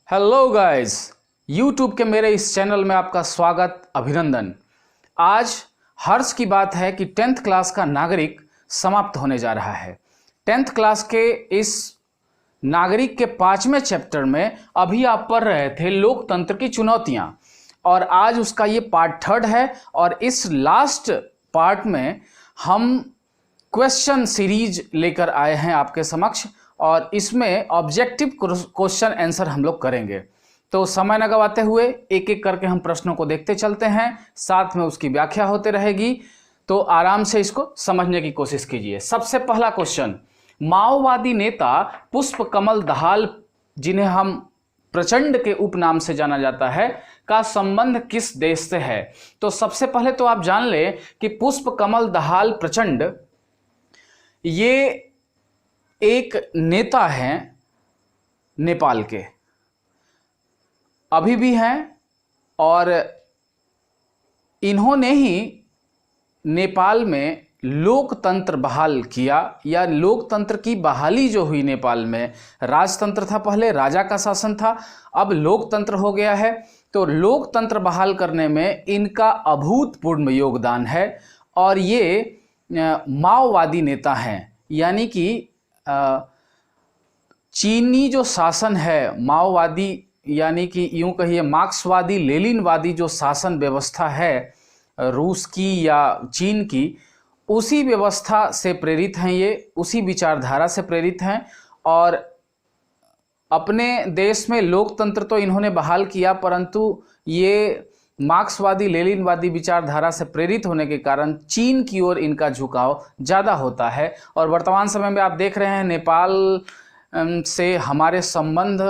Hello guys, YouTube के मेरे इस चैनल में आपका स्वागत, अभिनंदन। आज हर्ष की बात है कि 10th क्लास का नागरिक समाप्त होने जा रहा है। 10th क्लास के इस नागरिक के 5वें चैप्टर में अभी आप पढ़ रहे थे लोकतंत्र की चुनौतियां, और आज उसका ये पार्ट 3 है। और इस लास्ट पार्ट में हम क्वेश्चन सीरीज लेकर आए हैं आपके समक्ष, और इसमें ऑब्जेक्टिव क्वेश्चन आंसर हम लोग करेंगे। तो समय न गवाते हुए एक एक करके हम प्रश्नों को देखते चलते हैं, साथ में उसकी व्याख्या होते रहेगी, तो आराम से इसको समझने की कोशिश कीजिए। सबसे पहला क्वेश्चन, माओवादी नेता पुष्प कमल दहाल, जिन्हें हम प्रचंड के उपनाम से जाना जाता है, का संबंध किस देश से है? तो सबसे पहले तो आप जान ले कि पुष्प कमल दहाल प्रचंड ये एक नेता हैं नेपाल के, अभी भी हैं, और इन्होंने ही नेपाल में लोकतंत्र बहाल किया, या लोकतंत्र की बहाली जो हुई नेपाल में। राजतंत्र था, पहले राजा का शासन था, अब लोकतंत्र हो गया है। तो लोकतंत्र बहाल करने में इनका अभूतपूर्व योगदान है, और ये माओवादी नेता हैं। यानी कि चीनी जो शासन है, माओवादी यानी कि यूं कहिए मार्क्सवादी लेनिनवादी जो शासन व्यवस्था है रूस की या चीन की, उसी व्यवस्था से प्रेरित हैं ये, उसी विचारधारा से प्रेरित हैं। और अपने देश में लोकतंत्र तो इन्होंने बहाल किया, परंतु ये मार्क्सवादी लेनिनवादी विचारधारा से प्रेरित होने के कारण चीन की ओर इनका झुकाव ज़्यादा होता है। और वर्तमान समय में आप देख रहे हैं नेपाल से हमारे संबंध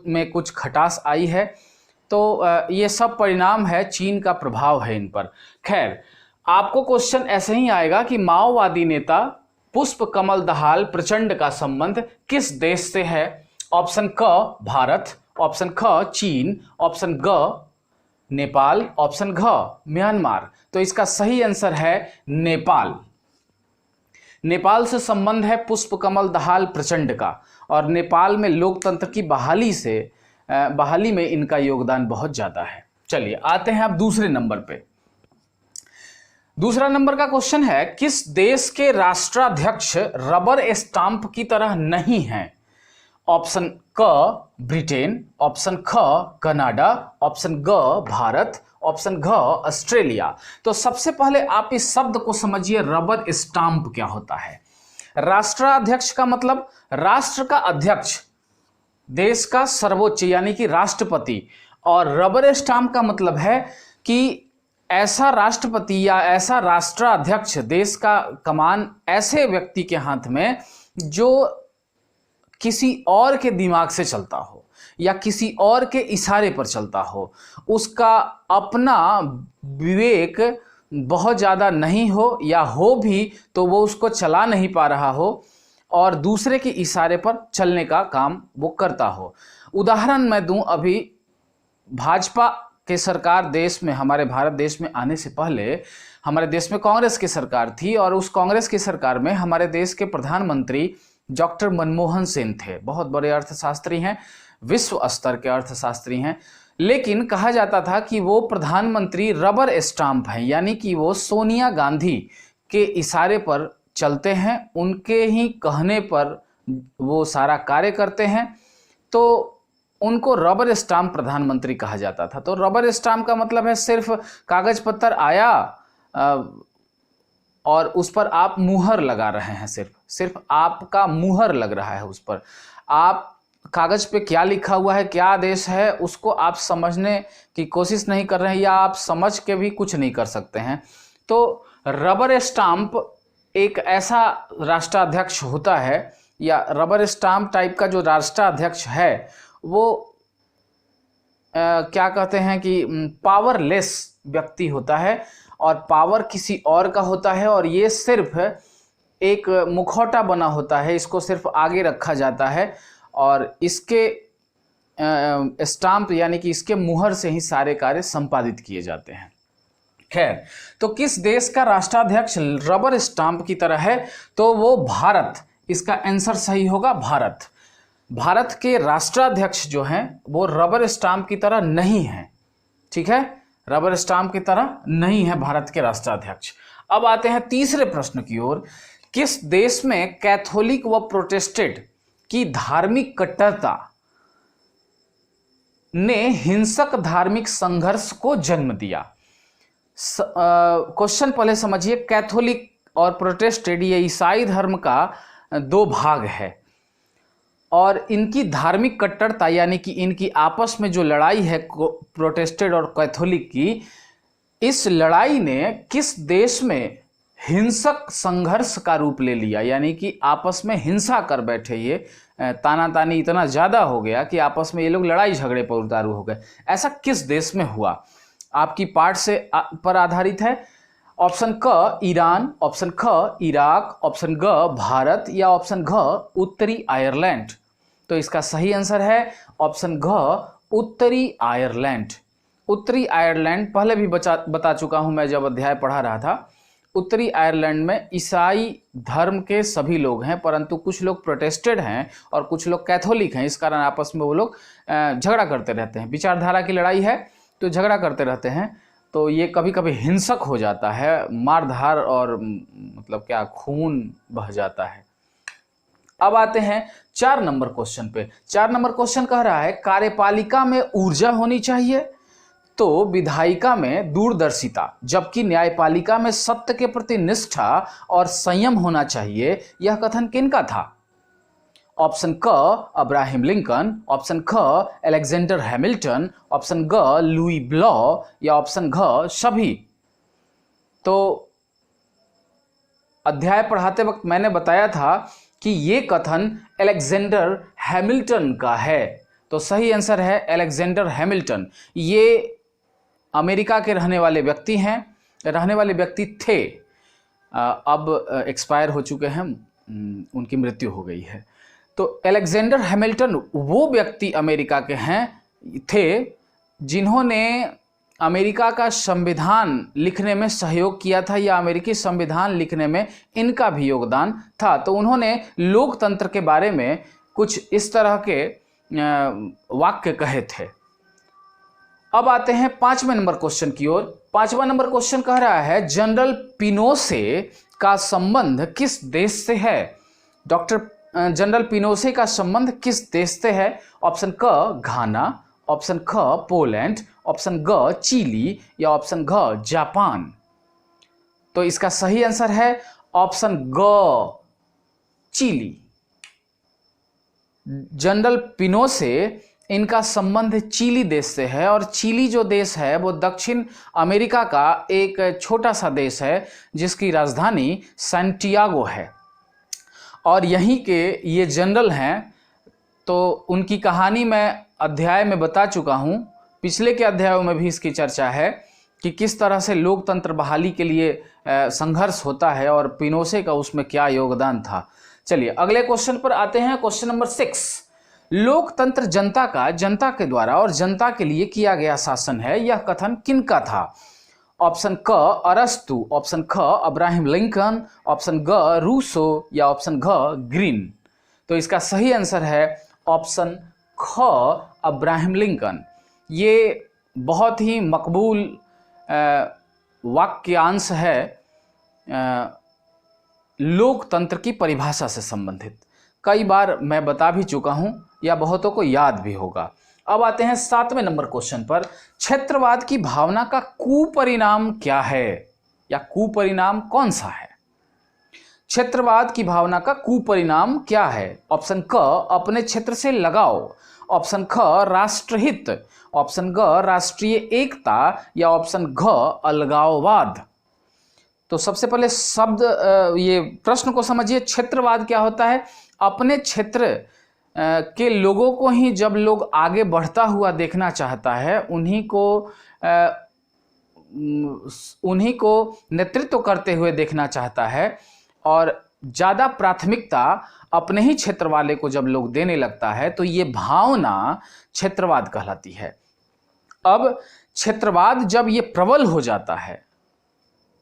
में कुछ खटास आई है। तो ये सब परिणाम है, चीन का प्रभाव है इन पर। खैर, आपको क्वेश्चन ऐसे ही आएगा कि माओवादी नेता पुष्प कमल दहाल प्रचंड का संबंध किस देश से है? ऑप्शन क भारत, ऑप्शन ख चीन, ऑप्शन ग नेपाल, ऑप्शन घ म्यांमार। तो इसका सही आंसर है नेपाल। नेपाल से संबंध है पुष्प कमल दहाल प्रचंड का, और नेपाल में लोकतंत्र की बहाली में इनका योगदान बहुत ज्यादा है। चलिए आते हैं अब दूसरे नंबर पे। दूसरा नंबर का क्वेश्चन है, किस देश के राष्ट्राध्यक्ष रबर स्टाम्प की तरह नहीं हैं? ऑप्शन क ब्रिटेन, ऑप्शन ख कनाडा, ऑप्शन ग भारत, ऑप्शन घ ऑस्ट्रेलिया। तो सबसे पहले आप इस शब्द को समझिए, रबर स्टाम्प क्या होता है। राष्ट्राध्यक्ष का मतलब राष्ट्र का अध्यक्ष, देश का सर्वोच्च यानी कि राष्ट्रपति। और रबर स्टाम्प का मतलब है कि ऐसा राष्ट्रपति या ऐसा राष्ट्राध्यक्ष, देश का कमान ऐसे व्यक्ति के हाथ में जो किसी और के दिमाग से चलता हो या किसी और के इशारे पर चलता हो, उसका अपना विवेक बहुत ज़्यादा नहीं हो, या हो भी तो वो उसको चला नहीं पा रहा हो, और दूसरे के इशारे पर चलने का काम वो करता हो। उदाहरण मैं दूं, अभी भाजपा के सरकार देश में, हमारे भारत देश में आने से पहले हमारे देश में कांग्रेस की सरकार थी, और उस कांग्रेस की सरकार में हमारे देश के प्रधानमंत्री डॉक्टर मनमोहन सिंह थे। बहुत बड़े अर्थशास्त्री हैं, विश्व स्तर के अर्थशास्त्री हैं, लेकिन कहा जाता था कि वो प्रधानमंत्री रबर स्टाम्प हैं, यानी कि वो सोनिया गांधी के इशारे पर चलते हैं, उनके ही कहने पर वो सारा कार्य करते हैं। तो उनको रबर स्टाम्प प्रधानमंत्री कहा जाता था। तो रबर स्टाम्प का मतलब है सिर्फ कागज पत्तर आया और उस पर आप मुहर लगा रहे हैं, सिर्फ आपका मुहर लग रहा है उस पर। आप कागज पे क्या लिखा हुआ है, क्या आदेश है, उसको आप समझने की कोशिश नहीं कर रहे हैं, या आप समझ के भी कुछ नहीं कर सकते हैं। तो रबर स्टाम्प एक ऐसा राष्ट्राध्यक्ष होता है, या रबर स्टाम्प टाइप का जो राष्ट्राध्यक्ष है वो क्या कहते हैं कि पावरलेस व्यक्ति होता है, और पावर किसी और का होता है, और ये सिर्फ एक मुखौटा बना होता है, इसको सिर्फ आगे रखा जाता है, और इसके स्टाम्प यानी कि इसके मुहर से ही सारे कार्य संपादित किए जाते हैं। खैर, तो किस देश का राष्ट्राध्यक्ष रबर स्टाम्प की तरह है? तो वो भारत, इसका आंसर सही होगा भारत। भारत के राष्ट्राध्यक्ष जो हैं वो रबर स्टाम्प की तरह नहीं है, ठीक है, रबर स्टाम्प की तरह नहीं है भारत के राष्ट्राध्यक्ष। अब आते हैं तीसरे प्रश्न की ओर। किस देश में कैथोलिक व प्रोटेस्टेंट की धार्मिक कट्टरता ने हिंसक धार्मिक संघर्ष को जन्म दिया? क्वेश्चन पहले समझिए। कैथोलिक और प्रोटेस्टेंट ये ईसाई धर्म का दो भाग है और इनकी धार्मिक कट्टरता यानी कि इनकी आपस में जो लड़ाई है प्रोटेस्टेंट और कैथोलिक की, इस लड़ाई ने किस देश में हिंसक संघर्ष का रूप ले लिया, यानी कि आपस में हिंसा कर बैठे, ये तानातानी इतना ज़्यादा हो गया कि आपस में ये लोग लड़ाई झगड़े पर उतारू हो गए। ऐसा किस देश में हुआ? आपकी पार्ट से पर आधारित है। ऑप्शन क ईरान, ऑप्शन ख इराक, ऑप्शन ग भारत या ऑप्शन घ उत्तरी आयरलैंड। तो इसका सही आंसर है ऑप्शन घ उत्तरी आयरलैंड। उत्तरी आयरलैंड पहले भी बता चुका हूं मैं जब अध्याय पढ़ा रहा था। उत्तरी आयरलैंड में ईसाई धर्म के सभी लोग हैं, परंतु कुछ लोग प्रोटेस्टेंट हैं और कुछ लोग कैथोलिक हैं। इस कारण आपस में वो लोग झगड़ा करते रहते हैं। विचारधारा की लड़ाई है तो झगड़ा करते रहते हैं, तो ये कभी कभी हिंसक हो जाता है, मारधार और मतलब क्या खून बह जाता है। अब आते हैं 4 नंबर क्वेश्चन पे। 4 नंबर क्वेश्चन कह रहा है कार्यपालिका में ऊर्जा होनी चाहिए तो विधायिका में दूरदर्शिता, जबकि न्यायपालिका में सत्य के प्रति निष्ठा और संयम होना चाहिए। यह कथन किनका था? ऑप्शन क अब्राहम लिंकन, ऑप्शन ख अलेक्जेंडर हैमिल्टन, ऑप्शन ग लुई ब्लॉ या ऑप्शन घ सभी। तो अध्याय पढ़ाते वक्त मैंने बताया था कि ये कथन अलेक्जेंडर हैमिल्टन का है, तो सही आंसर है अलेक्जेंडर हैमिल्टन। ये अमेरिका के रहने वाले व्यक्ति थे, अब एक्सपायर हो चुके हैं, उनकी मृत्यु हो गई है। तो अलेक्जेंडर हैमिल्टन वो व्यक्ति अमेरिका के थे जिन्होंने अमेरिका का संविधान लिखने में सहयोग किया था, या अमेरिकी संविधान लिखने में इनका भी योगदान था। तो उन्होंने लोकतंत्र के बारे में कुछ इस तरह के वाक्य कहे थे। अब आते हैं 5वें नंबर क्वेश्चन की ओर। 5वां नंबर क्वेश्चन कह रहा है जनरल पिनोशे का संबंध किस देश से है? जनरल पिनोशे का संबंध किस देश से है? ऑप्शन क घाना, ऑप्शन ख पोलैंड, ऑप्शन ग चिली या ऑप्शन घ जापान। तो इसका सही आंसर है ऑप्शन ग चिली। जनरल पिनोशे इनका संबंध चिली देश से है और चिली जो देश है वो दक्षिण अमेरिका का एक छोटा सा देश है जिसकी राजधानी सैंटियागो है और यहीं के ये जनरल हैं। तो उनकी कहानी मैं अध्याय में बता चुका हूँ, पिछले के अध्यायों में भी इसकी चर्चा है कि किस तरह से लोकतंत्र बहाली के लिए संघर्ष होता है और पिनोशे का उसमें क्या योगदान था। चलिए अगले क्वेश्चन पर आते हैं। क्वेश्चन नंबर 6, लोकतंत्र जनता के द्वारा और जनता के लिए किया गया शासन है, यह कथन किनका था? ऑप्शन क अरस्तु, ऑप्शन ख अब्राहम लिंकन, ऑप्शन ग रूसो या ऑप्शन घ ग्रीन। तो इसका सही आंसर है ऑप्शन ख अब्राहम लिंकन। ये बहुत ही मकबूल वाक्यांश है लोकतंत्र की परिभाषा से संबंधित। कई बार मैं बता भी चुका हूं या बहुतों को याद भी होगा। अब आते हैं 7वें नंबर क्वेश्चन पर। क्षेत्रवाद की भावना का कुपरिणाम क्या है या कुपरिणाम कौन सा है? क्षेत्रवाद की भावना का कुपरिणाम क्या है? ऑप्शन क अपने क्षेत्र से लगाव, ऑप्शन ख राष्ट्रहित, ऑप्शन ग राष्ट्रीय एकता या ऑप्शन घ अलगाववाद। तो सबसे पहले शब्द ये प्रश्न को समझिए। क्षेत्रवाद क्या होता है? अपने क्षेत्र के लोगों को ही जब लोग आगे बढ़ता हुआ देखना चाहता है, उन्हीं को नेतृत्व करते हुए देखना चाहता है और ज़्यादा प्राथमिकता अपने ही क्षेत्र वाले को जब लोग देने लगता है तो ये भावना क्षेत्रवाद कहलाती है। अब क्षेत्रवाद जब ये प्रबल हो जाता है,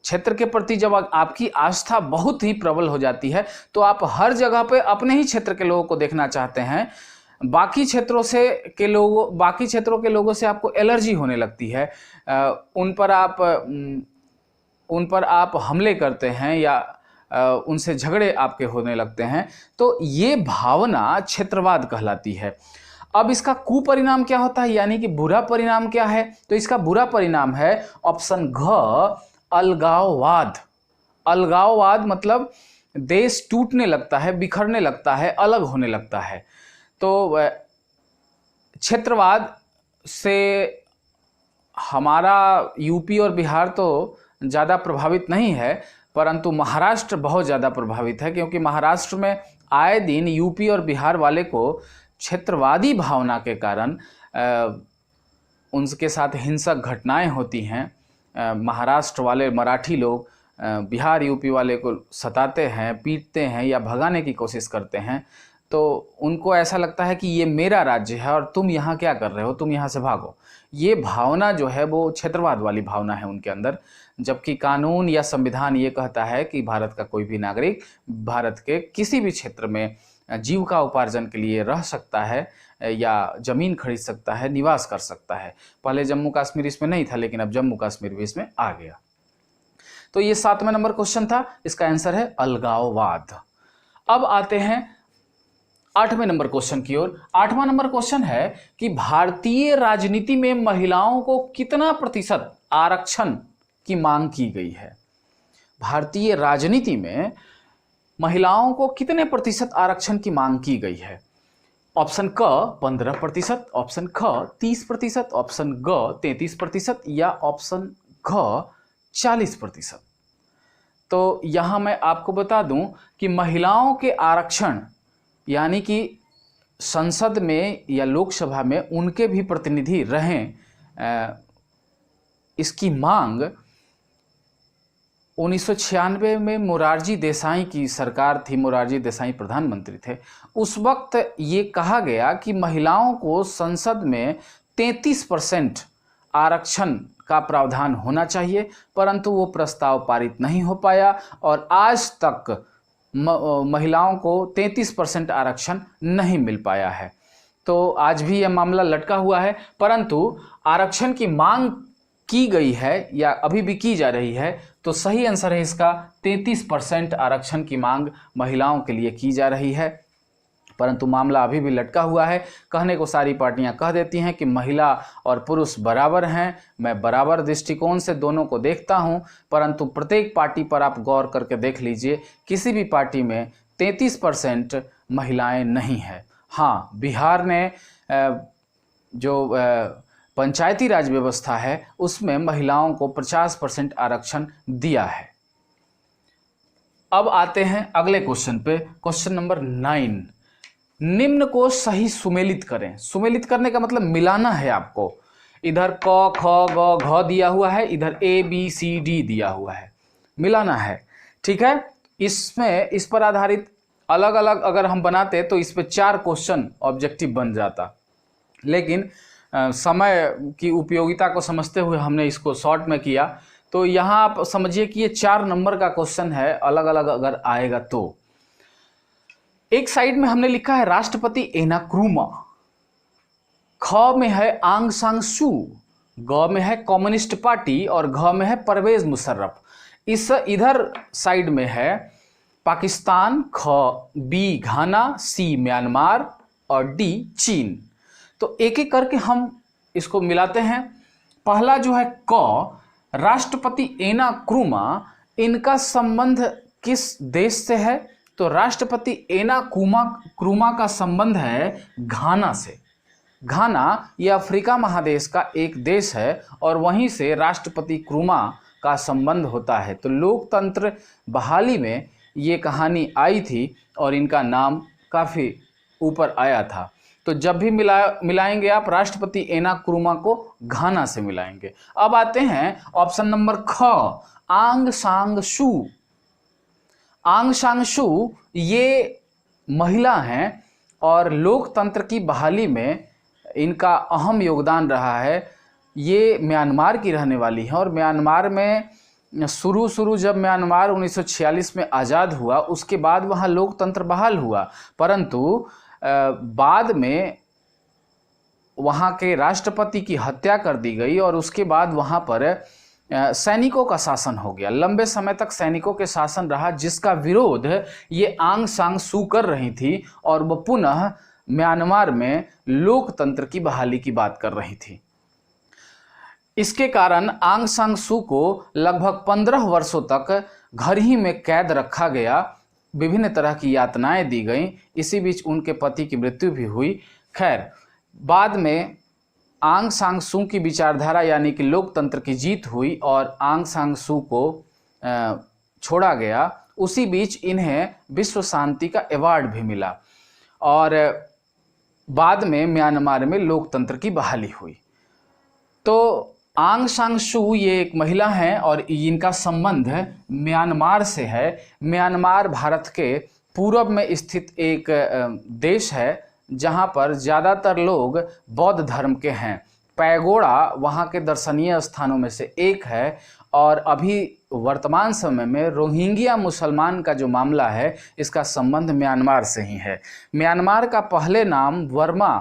क्षेत्र के प्रति जब आपकी आस्था बहुत ही प्रबल हो जाती है तो आप हर जगह पे अपने ही क्षेत्र के लोगों को देखना चाहते हैं, बाकी क्षेत्रों के लोगों से आपको एलर्जी होने लगती है, उन पर आप हमले करते हैं या उनसे झगड़े आपके होने लगते हैं, तो ये भावना क्षेत्रवाद कहलाती है। अब इसका कुपरिणाम क्या होता है, यानी कि बुरा परिणाम क्या है? तो इसका बुरा परिणाम है ऑप्शन घ, अलगाववाद। अलगाववाद मतलब देश टूटने लगता है, बिखरने लगता है, अलग होने लगता है। तो क्षेत्रवाद से हमारा यूपी और बिहार तो ज़्यादा प्रभावित नहीं है, परंतु महाराष्ट्र बहुत ज़्यादा प्रभावित है, क्योंकि महाराष्ट्र में आए दिन यूपी और बिहार वाले को क्षेत्रवादी भावना के कारण उनके साथ हिंसक घटनाएं होती हैं। महाराष्ट्र वाले मराठी लोग बिहार यूपी वाले को सताते हैं, पीटते हैं या भगाने की कोशिश करते हैं, तो उनको ऐसा लगता है कि ये मेरा राज्य है और तुम यहाँ क्या कर रहे हो, तुम यहाँ से भागो। ये भावना जो है वो क्षेत्रवाद वाली भावना है उनके अंदर, जबकि कानून या संविधान ये कहता है कि भारत का कोई भी नागरिक भारत के किसी भी क्षेत्र में जीविका उपार्जन के लिए रह सकता है या ज़मीन खरीद सकता है, निवास कर सकता है। पहले जम्मू कश्मीर इसमें नहीं था, लेकिन अब जम्मू कश्मीर भी इसमें आ गया। तो ये 7वां नंबर क्वेश्चन था, इसका आंसर है अलगाववाद। अब आते हैं 8वें नंबर क्वेश्चन की ओर। 8वां नंबर क्वेश्चन है कि भारतीय राजनीति में महिलाओं को कितना प्रतिशत आरक्षण की मांग की गई है? भारतीय राजनीति में महिलाओं को कितने प्रतिशत आरक्षण की मांग की गई है? ऑप्शन क 15%, ऑप्शन ख 30%, ऑप्शन ग 33% या ऑप्शन घ 40%। तो यहां मैं आपको बता दूं कि महिलाओं के आरक्षण यानी कि संसद में या लोकसभा में उनके भी प्रतिनिधि रहें, इसकी मांग 1996 में मोरारजी देसाई की सरकार थी, मोरारजी देसाई प्रधानमंत्री थे। उस वक्त ये कहा गया कि महिलाओं को संसद में 33% आरक्षण का प्रावधान होना चाहिए, परंतु वो प्रस्ताव पारित नहीं हो पाया और आज तक महिलाओं को 33% आरक्षण नहीं मिल पाया है। तो आज भी यह मामला लटका हुआ है, परंतु आरक्षण की मांग की गई है या अभी भी की जा रही है। तो सही आंसर है इसका 33% आरक्षण की मांग महिलाओं के लिए की जा रही है, परंतु मामला अभी भी लटका हुआ है। कहने को सारी पार्टियां कह देती हैं कि महिला और पुरुष बराबर हैं, मैं बराबर दृष्टिकोण से दोनों को देखता हूं, परंतु प्रत्येक पार्टी पर आप गौर करके देख लीजिए, किसी भी पार्टी में 33% महिलाएं नहीं है। हाँ, बिहार ने जो पंचायती राज व्यवस्था है उसमें महिलाओं को 50% आरक्षण दिया है। अब आते हैं अगले क्वेश्चन पे, क्वेश्चन नंबर 9। निम्न को सही सुमेलित करें। सुमेलित करने का मतलब मिलाना है आपको। इधर क ख ग घ दिया हुआ है, इधर A B C D दिया हुआ है, मिलाना है। ठीक है, इसमें इस पर आधारित अलग अलग अगर हम बनाते तो इस पे 4 क्वेश्चन ऑब्जेक्टिव बन जाता, लेकिन समय की उपयोगिता को समझते हुए हमने इसको शॉर्ट में किया। तो यहाँ आप समझिए कि ये 4 नंबर का क्वेश्चन है, अलग अलग अगर आएगा तो। एक साइड में हमने लिखा है राष्ट्रपति एनाक्रूमा, ख में है आंग सान सू, ग में है कम्युनिस्ट पार्टी और घ में है परवेज मुशर्रफ। इस इधर साइड में है पाकिस्तान, ख बी घाना, सी म्यांमार और डी चीन। तो एक एक करके हम इसको मिलाते हैं। पहला जो है क, राष्ट्रपति एनाक्रूमा, इनका संबंध किस देश से है? तो राष्ट्रपति एनाक्रूमा का संबंध है घाना से। घाना यह अफ्रीका महादेश का एक देश है और वहीं से राष्ट्रपति क्रूमा का संबंध होता है। तो लोकतंत्र बहाली में ये कहानी आई थी और इनका नाम काफ़ी ऊपर आया था। तो जब भी मिलाएंगे आप राष्ट्रपति एनाक्रूमा को घाना से मिलाएंगे। अब आते हैं ऑप्शन नंबर ख, आंग सांग सू। आंग सांग सू ये महिला हैं और लोकतंत्र की बहाली में इनका अहम योगदान रहा है। ये म्यांमार की रहने वाली हैं और म्यांमार में शुरू जब म्यांमार 1946 में आज़ाद हुआ उसके बाद वहाँ लोकतंत्र बहाल हुआ, परंतु बाद में वहाँ के राष्ट्रपति की हत्या कर दी गई और उसके बाद वहाँ पर सैनिकों का शासन हो गया। लंबे समय तक सैनिकों के शासन रहा, जिसका विरोध ये आंग सान सू कर रही थी और वो पुनः म्यांमार में लोकतंत्र की बहाली की बात कर रही थी। इसके कारण आंग सान सू को लगभग 15 वर्षों तक घर ही में कैद रखा गया, विभिन्न तरह की यातनाएं दी गईं। इसी बीच उनके पति की मृत्यु भी हुई। खैर, बाद में आंग सान सू की विचारधारा यानी कि लोकतंत्र की जीत हुई और आंग सान सू को छोड़ा गया। उसी बीच इन्हें विश्व शांति का अवार्ड भी मिला और बाद में म्यांमार में लोकतंत्र की बहाली हुई। तो आंग सान सू ये एक महिला हैं और इनका संबंध म्यांमार से है। म्यांमार भारत के पूर्व में स्थित एक देश है जहाँ पर ज़्यादातर लोग बौद्ध धर्म के हैं। पैगोड़ा वहाँ के दर्शनीय स्थानों में से एक है और अभी वर्तमान समय में रोहिंग्या मुसलमान का जो मामला है, इसका संबंध म्यांमार से ही है। म्यांमार का पहले नाम वर्मा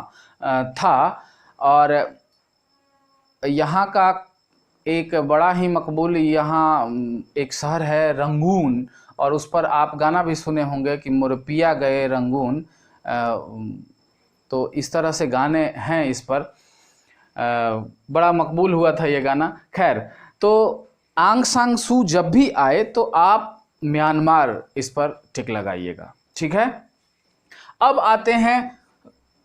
था और यहाँ का एक बड़ा ही मकबूल यहाँ एक शहर है रंगून, और उस पर आप गाना भी सुने होंगे कि मोर पिया गए रंगून। तो इस तरह से गाने हैं इस पर, बड़ा मकबूल हुआ था ये गाना। खैर, तो आंग सान सू जब भी आए तो आप म्यांमार इस पर टिक लगाइएगा, ठीक है। अब आते हैं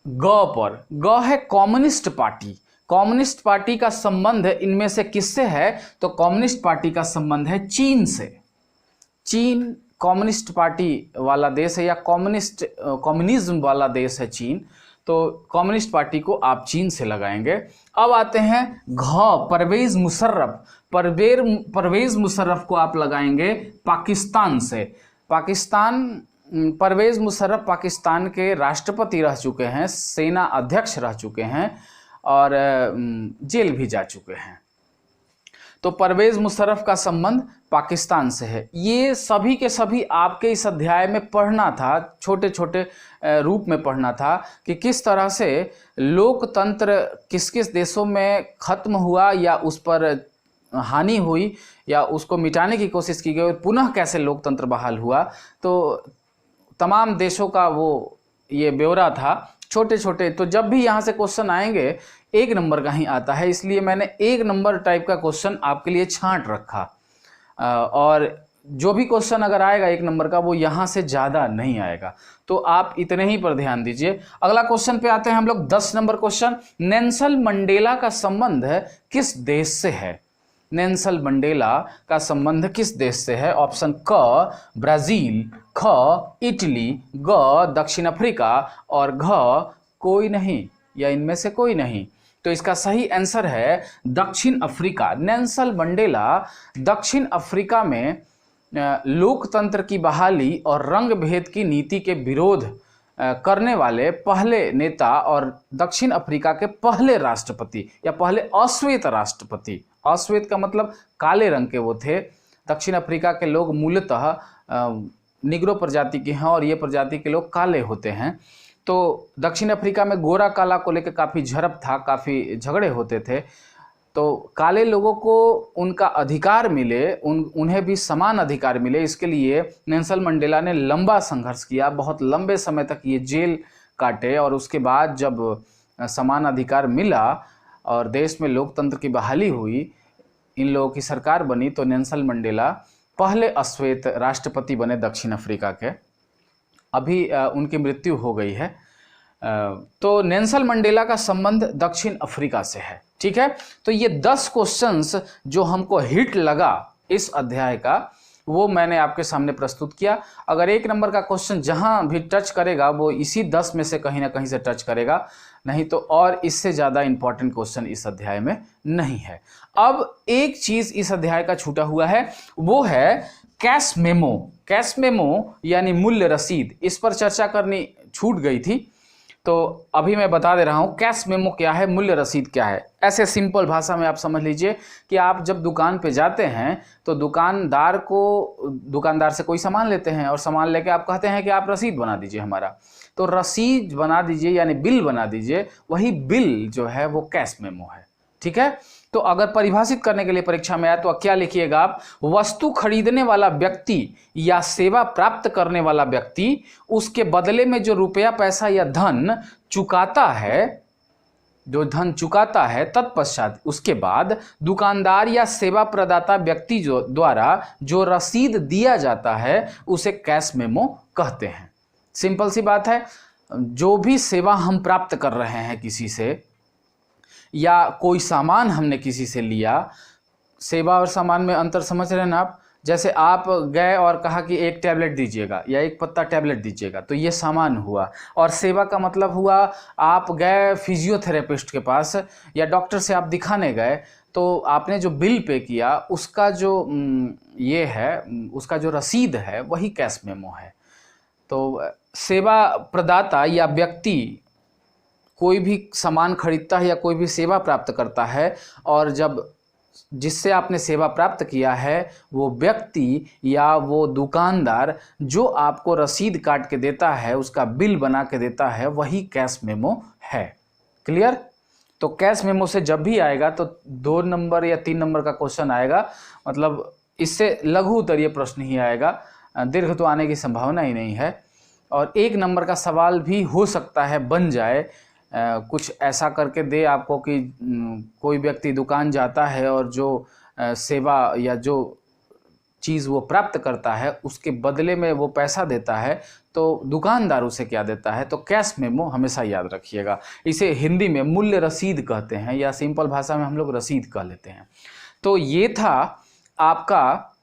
ग पर। ग है कम्युनिस्ट पार्टी। कम्युनिस्ट पार्टी का संबंध इनमें से किससे है? तो कम्युनिस्ट पार्टी का संबंध है चीन से। चीन कम्युनिस्ट पार्टी वाला देश है या कम्युनिज्म वाला देश है चीन, तो कम्युनिस्ट पार्टी को आप चीन से लगाएंगे। अब आते हैं घ, परवेज मुशर्रफ। परवेज मुशर्रफ को आप लगाएंगे पाकिस्तान से। परवेज मुशर्रफ पाकिस्तान के राष्ट्रपति रह चुके हैं, सेना अध्यक्ष रह चुके हैं और जेल भी जा चुके हैं। तो परवेज मुशर्रफ का संबंध पाकिस्तान से है। ये सभी के सभी आपके इस अध्याय में पढ़ना था, छोटे छोटे रूप में पढ़ना था कि किस तरह से लोकतंत्र किस किस देशों में खत्म हुआ या उस पर हानि हुई या उसको मिटाने की कोशिश की गई और पुनः कैसे लोकतंत्र बहाल हुआ। तो तमाम देशों का वो ये ब्यौरा था, छोटे छोटे। तो जब भी यहाँ से क्वेश्चन आएंगे 1 नंबर का ही आता है, इसलिए मैंने 1 नंबर टाइप का क्वेश्चन आपके लिए छांट रखा। और जो भी क्वेश्चन अगर आएगा 1 नंबर का, वो यहाँ से ज़्यादा नहीं आएगा। तो आप इतने ही पर ध्यान दीजिए। अगला क्वेश्चन पे आते हैं हम लोग। 10 नंबर क्वेश्चन, नेल्सन मंडेला का संबंध किस देश से है? नेल्सन मंडेला का संबंध किस देश से है? ऑप्शन क ब्राजील, ख इटली, ग दक्षिण अफ्रीका और घ कोई नहीं या इनमें से कोई नहीं। तो इसका सही आंसर है दक्षिण अफ्रीका। नेल्सन मंडेला दक्षिण अफ्रीका में लोकतंत्र की बहाली और रंग भेद की नीति के विरोध करने वाले पहले नेता और दक्षिण अफ्रीका के पहले राष्ट्रपति या पहले अश्वेत राष्ट्रपति। अश्वेत का मतलब काले रंग के वो थे। दक्षिण अफ्रीका के लोग मूलतः निग्रो प्रजाति के हैं और ये प्रजाति के लोग काले होते हैं। तो दक्षिण अफ्रीका में गोरा काला को लेकर काफ़ी झड़प था, काफ़ी झगड़े होते थे। तो काले लोगों को उनका अधिकार मिले, उन्हें भी समान अधिकार मिले, इसके लिए नेल्सन मंडेला ने लंबा संघर्ष किया। बहुत लंबे समय तक ये जेल काटे और उसके बाद जब समान अधिकार मिला और देश में लोकतंत्र की बहाली हुई, इन लोगों की सरकार बनी, तो नेल्सन मंडेला पहले अश्वेत राष्ट्रपति बने दक्षिण अफ्रीका के। अभी उनकी मृत्यु हो गई है। तो नेल्सन मंडेला का संबंध दक्षिण अफ्रीका से है, ठीक है। तो ये 10 क्वेश्चंस जो हमको हिट लगा इस अध्याय का, वो मैंने आपके सामने प्रस्तुत किया। अगर 1 नंबर का क्वेश्चन जहां भी टच करेगा वो इसी 10 में से कहीं ना कहीं से टच करेगा, नहीं तो और इससे ज़्यादा इंपॉर्टेंट क्वेश्चन इस अध्याय में नहीं है। अब एक चीज़ इस अध्याय का छूटा हुआ है, वो है कैश मेमो। कैश मेमो यानी मूल्य रसीद, इस पर चर्चा करनी छूट गई थी। तो अभी मैं बता दे रहा हूँ कैश मेमो क्या है, मूल्य रसीद क्या है। ऐसे सिंपल भाषा में आप समझ लीजिए कि आप जब दुकान पे जाते हैं तो दुकानदार से कोई सामान लेते हैं और सामान लेके आप कहते हैं कि आप रसीद बना दीजिए हमारा, तो रसीद बना दीजिए यानी बिल बना दीजिए, वही बिल जो है वो कैश मेमो है। ठीक है, तो अगर परिभाषित करने के लिए परीक्षा में आए तो क्या लिखिएगा आप, वस्तु खरीदने वाला व्यक्ति या सेवा प्राप्त करने वाला व्यक्ति उसके बदले में जो रुपया पैसा या धन चुकाता है, तत्पश्चात उसके बाद दुकानदार या सेवा प्रदाता व्यक्ति द्वारा जो रसीद दिया जाता है उसे कैश मेमो कहते हैं। सिंपल सी बात है, जो भी सेवा हम प्राप्त कर रहे हैं किसी से, या कोई सामान हमने किसी से लिया, सेवा और सामान में अंतर समझ रहे हैं ना आप। जैसे आप गए और कहा कि एक टैबलेट दीजिएगा या एक पत्ता टैबलेट दीजिएगा, तो ये सामान हुआ। और सेवा का मतलब हुआ आप गए फिजियोथेरेपिस्ट के पास या डॉक्टर से आप दिखाने गए, तो आपने जो बिल पे किया उसका जो ये है, उसका जो रसीद है वही कैश मेमो है। तो सेवा प्रदाता या व्यक्ति कोई भी सामान खरीदता है या कोई भी सेवा प्राप्त करता है, और जब जिससे आपने सेवा प्राप्त किया है वो व्यक्ति या वो दुकानदार जो आपको रसीद काट के देता है, उसका बिल बना के देता है, वही कैश मेमो है। क्लियर? तो कैश मेमो से जब भी आएगा तो 2 नंबर या 3 नंबर का क्वेश्चन आएगा, मतलब इससे लघु उत्तरीय प्रश्न ही आएगा, दीर्घ तो आने की संभावना ही नहीं है। और 1 नंबर का सवाल भी हो सकता है बन जाए, कुछ ऐसा करके दे आपको कि कोई व्यक्ति दुकान जाता है और जो सेवा या जो चीज़ वो प्राप्त करता है उसके बदले में वो पैसा देता है, तो दुकानदार उसे क्या देता है। तो कैश मेमो हमेशा याद रखिएगा। इसे हिंदी में मूल्य रसीद कहते हैं, या सिंपल भाषा में हम लोग रसीद कह लेते हैं। तो ये था आपका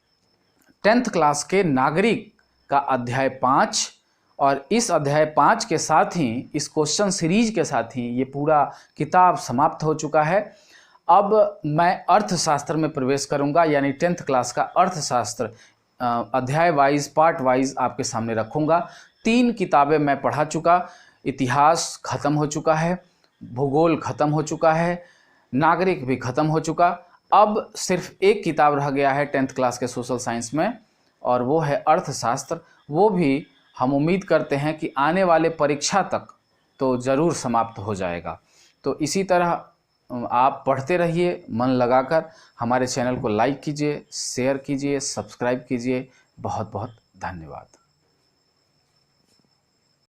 10th क्लास के नागरिक का अध्याय 5, और इस अध्याय 5 के साथ ही, इस क्वेश्चन सीरीज के साथ ही ये पूरा किताब समाप्त हो चुका है। अब मैं अर्थशास्त्र में प्रवेश करूंगा, यानी 10th क्लास का अर्थशास्त्र अध्याय वाइज, पार्ट वाइज आपके सामने रखूंगा। 3 किताबें मैं पढ़ा चुका, इतिहास खत्म हो चुका है, भूगोल खत्म हो चुका है, नागरिक भी खत्म हो चुका। अब सिर्फ एक किताब रह गया है 10th क्लास के सोशल साइंस में, और वो है अर्थशास्त्र। वो भी हम उम्मीद करते हैं कि आने वाले परीक्षा तक तो ज़रूर समाप्त हो जाएगा। तो इसी तरह आप पढ़ते रहिए मन लगाकर। हमारे चैनल को लाइक कीजिए, शेयर कीजिए, सब्सक्राइब कीजिए। बहुत बहुत धन्यवाद।